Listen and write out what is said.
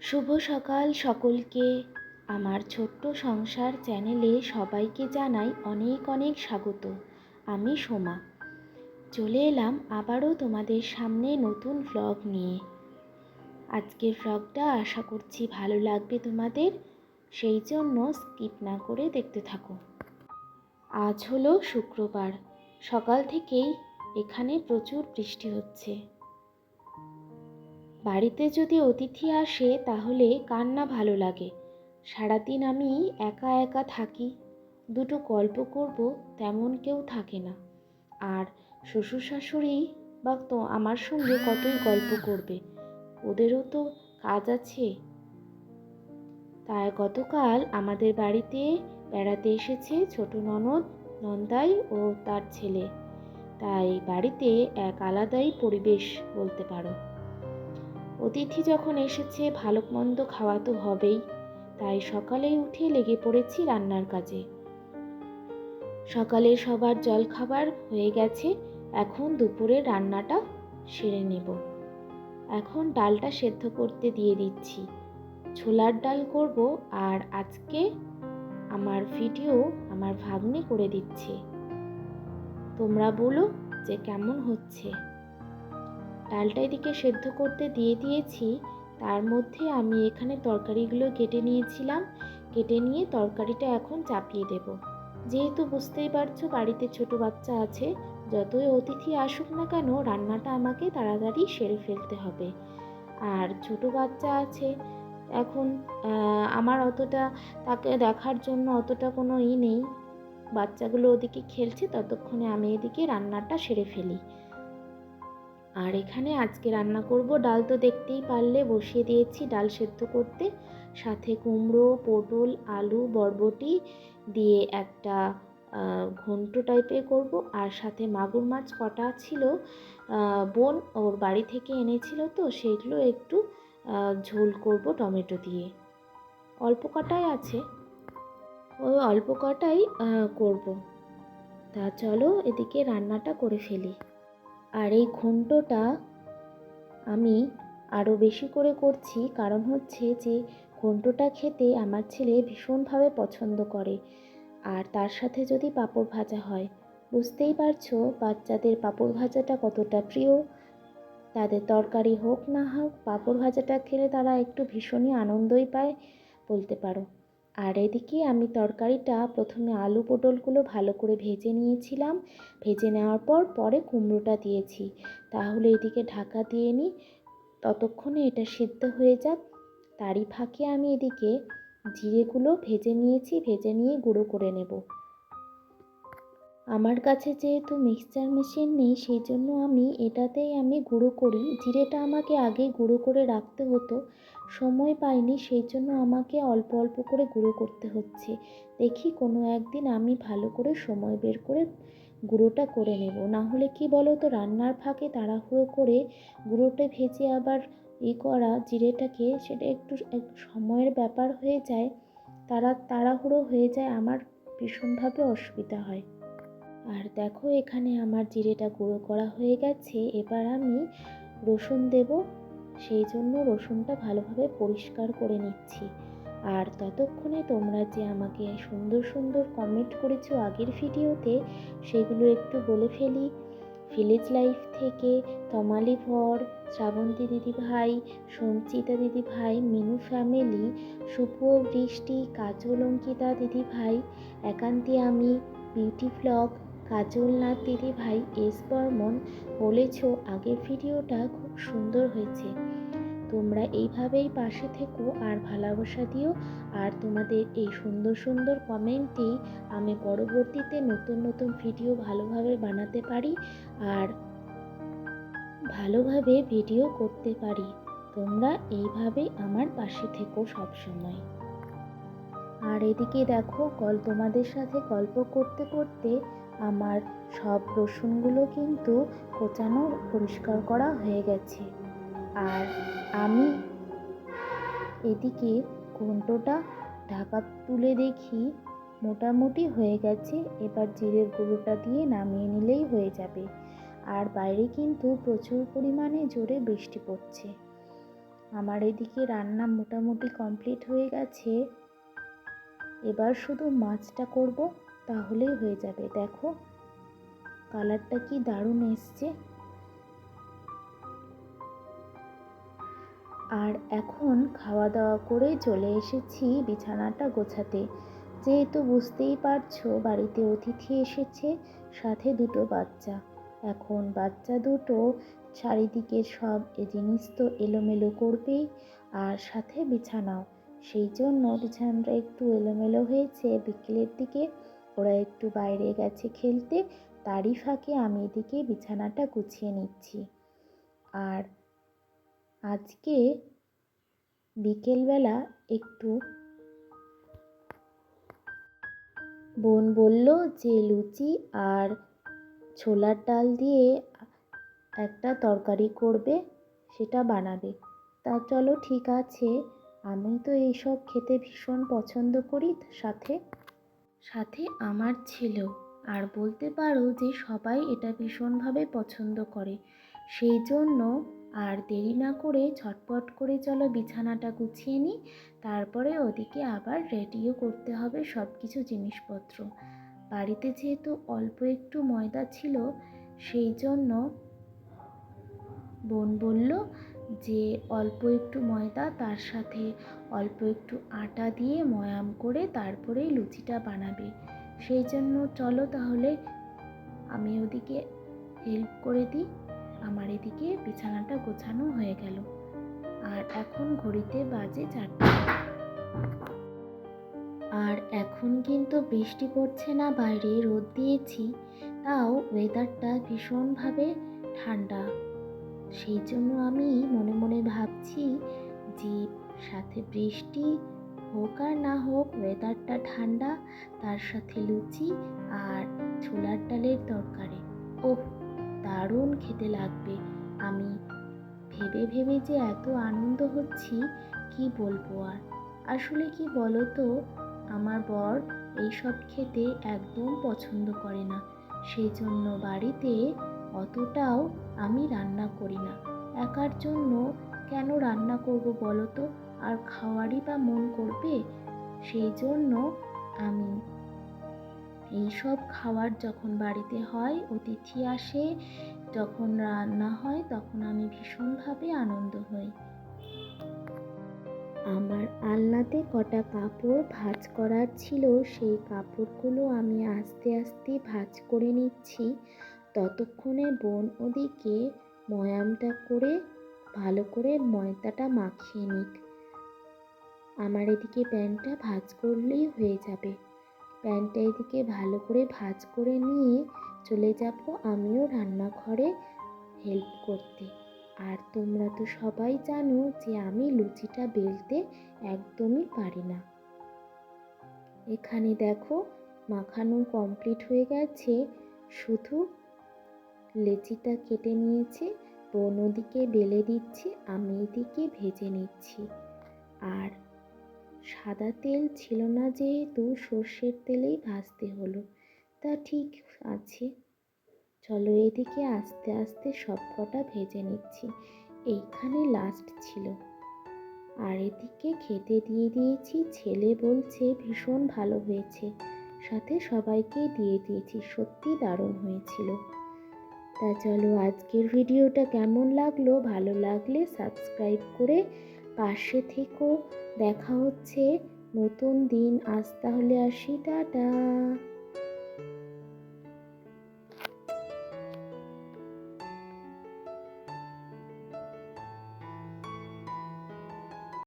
শুভ সকাল সকলকে। আমার ছোট্ট সংসার চ্যানেলে সবাইকে জানাই অনেক অনেক স্বাগত। আমি সোমা চলে এলাম আবারও তোমাদের সামনে নতুন ভ্লগ নিয়ে। আজকের ভ্লগটা আশা করছি ভালো লাগবে তোমাদের, সেই জন্য স্কিপ না করে দেখতে থাকো। আজ হলো শুক্রবার, সকাল থেকেই এখানে প্রচুর বৃষ্টি হচ্ছে। বাড়িতে যদি অতিথি আসে তাহলে কার না ভালো লাগে। সারাদিন আমি একা একা থাকি, দুটো গল্প করব তেমন কেউ থাকে না। আর শ্বশুর শাশুড়ি বা তো আমার সঙ্গে কতই গল্প করবে, ওদেরও তো কাজ আছে। তাই গতকাল আমাদের বাড়িতে বেড়াতে এসেছে ছোট ননদ, নন্দাই ও তার ছেলে। তাই বাড়িতে এক আলাদাই পরিবেশ বলতে পারো। অতিথি যখন এসেছে ভালো মন্দ খাওয়া তো হবেই, তাই সকালেই উঠে লেগে পড়েছি রান্নার কাজে। সকালে সবার জলখাবার হয়ে গেছে, এখন দুপুরের রান্নাটা সেরে নেব। এখন ডালটা সেদ্ধ করতে দিয়ে দিচ্ছি, ছোলার ডাল করব। আর আজকে আমার ভিডিও আমার ভাগ্নে করে দিচ্ছে। তোমরা বলো যে কেমন হচ্ছে। ডালটা এদিকে সেদ্ধ করতে দিয়ে দিয়েছি, তার মধ্যে আমি এখানে তরকারিগুলো কেটে নিয়েছিলাম। কেটে নিয়ে তরকারিটা এখন চাপিয়ে দেব। যেহেতু বুঝতেই পারছো বাড়িতে ছোট বাচ্চা আছে, যতই অতিথি আসুক না কেন রান্নাটা আমাকে তাড়াতাড়ি সেরে ফেলতে হবে। আর ছোট বাচ্চা আছে এখন, আমার অতটা তাকে দেখার জন্য অতটা কোনো নেই। বাচ্চাগুলো ওদিকে খেলছে, ততক্ষণে আমি এদিকে রান্নাটা সেরে ফেলি। আর এখানে আজকে রান্না করব ডাল, তো দেখতেই পারলে বসিয়ে দিয়েছি ডাল সেদ্ধ করতে। সাথে কুমড়ো, পটল, আলু, বরবটি দিয়ে একটা ঘন্ট টাইপের করব। আর সাথে মাগুর মাছ কটা ছিল, বোন ওর বাড়ি থেকে এনেছিল, তো সেগুলো একটু ঝোল করব টমেটো দিয়ে। অল্প কটাই আছে, ওই অল্প কটাই করব। তা চলো এদিকে রান্নাটা করে ফেলি। আর এই ঘন্টটা আমি আরও বেশি করে করছি, কারণ হচ্ছে যে ঘন্টটা খেতে আমার ছেলে ভীষণভাবে পছন্দ করে। আর তার সাথে যদি পাঁপড় ভাজা হয়, বুঝতেই পারছো বাচ্চাদের পাঁপড় ভাজাটা কতটা প্রিয়। তাদের তরকারি হোক না হোক পাঁপড় ভাজাটা খেলে তারা একটু ভীষণই আনন্দই পায় বলতে পারো। আর এদিকে আমি তরকারিটা প্রথমে আলু পটলগুলো ভালো করে ভেজে নিয়েছিলাম। ভেজে নেওয়ার পর পরে কুমড়োটা দিয়েছি। তাহলে এদিকে ঢাকা দিয়ে নিই, ততক্ষণে এটা সিদ্ধ হয়ে যাক। তারই ফাঁকে আমি এদিকে জিরেগুলো ভেজে নিয়েছি, ভেজে নিয়ে গুঁড়ো করে নেব। আমার কাছে যেহেতু মিক্সচার মেশিন নেই, সেই জন্য এটাতেই গুঁড়ো করি। জিরেটা আমাকে আগে গুঁড়ো করে রাখতে হতো, সময় পাইনি, সেই জন্য আমাকে অল্প অল্প করে গুঁড়ো করতে হচ্ছে। দেখি কোনো একদিন আমি ভালো করে সময় বের করে গুঁড়োটা করে নেব। না হলে কি বলো তো, রান্নার ফাঁকে তাড়াহুড়ো করে গুঁড়োটা ভেজে আবার করা জিরেটাকে, সেটা একটু সময়ের ব্যাপার হয়ে যায়, তাড়াহুড়ো হয়ে যায়, আমার ভীষণভাবে অসুবিধা হয়। আর দেখো এখানে আমার জিরেটা গুঁড়ো করা হয়ে গেছে। এবার আমি রসুন দেব, সেই জন্য রসুনটা ভালোভাবে পরিষ্কার করে নিচ্ছি। আর ততক্ষণে তোমরা যে আমাকে সুন্দর সুন্দর কমেন্ট করেছো আগের ভিডিওতে, সেগুলো একটু বলে ফেলি। ভিলেজ লাইফ থেকে তমালি ভর, শ্রাবন্তী দিদিভাই, সঞ্চিতা দিদিভাই, মিনু ফ্যামিলি, শুভ, বৃষ্টি, কাজল, অঙ্কিতা দিদিভাই, একান্তি আমি, বিউটি ব্লগ, কাজল নাথ দিদিভাই, এস বর্মন বলেছো আগের ভিডিওটা খুব সুন্দর হয়েছে। তোমরা এইভাবেই পাশে থেকো আর ভালোবাসা দিও। আর তোমাদের এই সুন্দর সুন্দর কমেন্টেই আমি পরবর্তীতে নতুন নতুন ভিডিও ভালোভাবে বানাতে পারি আর ভালোভাবে ভিডিও করতে পারি। তোমরা এইভাবেই আমার পাশে থেকো সবসময়। আর এদিকে দেখো তোমাদের সাথে গল্প করতে করতে আমার সব রসুনগুলো কিন্তু কোচানো পরিষ্কার করা হয়ে গেছে। আর আমি এদিকে ঘন্টটা ঢাকা তুলে দেখি মোটামুটি হয়ে গেছে। এবার জিরের গুঁড়োটা দিয়ে নামিয়ে নিলেই হয়ে যাবে। আর বাইরে কিন্তু প্রচুর পরিমাণে জোরে বৃষ্টি পড়ছে। আমার এদিকে রান্না মোটামুটি কমপ্লিট হয়ে গেছে। এবার শুধু মাছটা করব, তাহলেই হয়ে যাবে। দেখো কালারটা কি দারুণ এসছে। আর এখন খাওয়া দাওয়া করে চলে এসেছি বিছানাটা গোছাতে। যেহেতু বুঝতেই পারছো বাড়িতে অতিথি এসেছে, সাথে দুটো বাচ্চা। এখন বাচ্চা দুটো চারিদিকে সব জিনিস তো এলোমেলো করবেই, আর সাথে বিছানাও। সেই জন্য বিছানাটা একটু এলোমেলো হয়েছে। বিকেলের দিকে ওরা একটু বাইরে গেছে খেলতে, তারই ফাঁকে আমি এদিকে বিছানাটা গুছিয়ে নিচ্ছি। আর আজকে বিকেলবেলা একটু বোন বলল যে লুচি আর ছোলার ডাল দিয়ে একটা তরকারি করবে, সেটা বানাবে। তা চলো ঠিক আছে, আমি তো এইসব খেতে ভীষণ পছন্দ করি, সাথে সাথে আমার ছেলেও। আর বলতে পারো যে সবাই এটা ভীষণভাবে পছন্দ করে। সেই জন্য আর দেরি না করে ঝটপট করে চলো বিছানাটা গুছিয়ে নিই। তারপরে ওদিকে আবার রেডিও করতে হবে সব কিছু জিনিসপত্র। বাড়িতে যেহেতু অল্প একটু ময়দা ছিল, সেই জন্য বোন বলল যে অল্প একটু ময়দা, তার সাথে অল্প একটু আটা দিয়ে ময়াম করে তারপরেই লুচিটা বানাবে। সেই জন্য চলো তাহলে আমি ওদিকে হেল্প করে দিই। আমার এদিকে বিছানাটা গোছানো হয়ে গেল। আর এখন ঘড়িতে বাজে 4টা। আর এখন কিন্তু বৃষ্টি পড়ছে না, বাইরে রোদ দিয়েছি, তাও ওয়েদারটা ভীষণভাবে ঠান্ডা। সেই জন্য আমি মনে মনে ভাবছি যে সাথে বৃষ্টি হোক আর না হোক, ওয়েদারটা ঠান্ডা, তার সাথে লুচি আর ছোলার ডালের তরকারি, ওহ দারুণ খেতে লাগবে। আমি ভেবে ভেবে যে এত আনন্দ হচ্ছি কি বলবো আর। আসলে কি বলো তো, আমার বর এইসব খেতে একদম পছন্দ করে না। সেই জন্য বাড়িতে অতটাও আমি রান্না করি না। একার জন্য কেন রান্না করব বলো তো, আর খাওয়ারই বা মন করবে। সেই জন্য আমি এইসব খাবার যখন বাড়িতে হয়, অতিথি আসে, যখন রান্না হয়, তখন আমি ভীষণভাবে আনন্দ হই। আমার আলনাতে কটা কাপড় ভাঁজ করার ছিল, সেই কাপড়গুলো আমি আস্তে আস্তে ভাঁজ করে নিচ্ছি। ততক্ষণে বোন ওদিকে ময়ামটা করে ভালো করে ময়দাটা মাখিয়ে নিক। আমার এদিকে প্যানটা ভাঁজ করলেই হয়ে যাবে। প্যানটা এদিকে ভালো করে ভাঁজ করে নিয়ে চলে যাব আমিও রান্নাঘরে হেল্প করতে। আর তোমরা তো সবাই জানো যে আমি লুচিটা বেলতে একদমই পারি না। এখানে দেখো মাখানো কমপ্লিট হয়ে গেছে, শুধু লেচিটা কেটে নিয়েছে। বোন ওদিকে বেলে দিচ্ছে, আমি এদিকে ভেজে নিচ্ছি। আর সাদা তেল ছিল না যেহেতু, সর্ষের তেলেই ভাজতে হলো। তা ঠিক আছে, চলো এদিকে আস্তে আস্তে সব কটা ভেজে নিচ্ছি। এইখানে লাস্ট ছিল। আর এদিকে খেতে দিয়ে দিয়েছি, ছেলে বলছে ভীষণ ভালো হয়েছে, সাথে সবাইকে দিয়ে দিয়েছি, সত্যি দারুণ হয়েছিল। তা চলো আজকের ভিডিওটা কেমন লাগলো, ভালো লাগলে সাবস্ক্রাইব করে পাশে থেকো। দেখা হচ্ছে নতুন দিন। আজ তাহলে আসি, টাটা।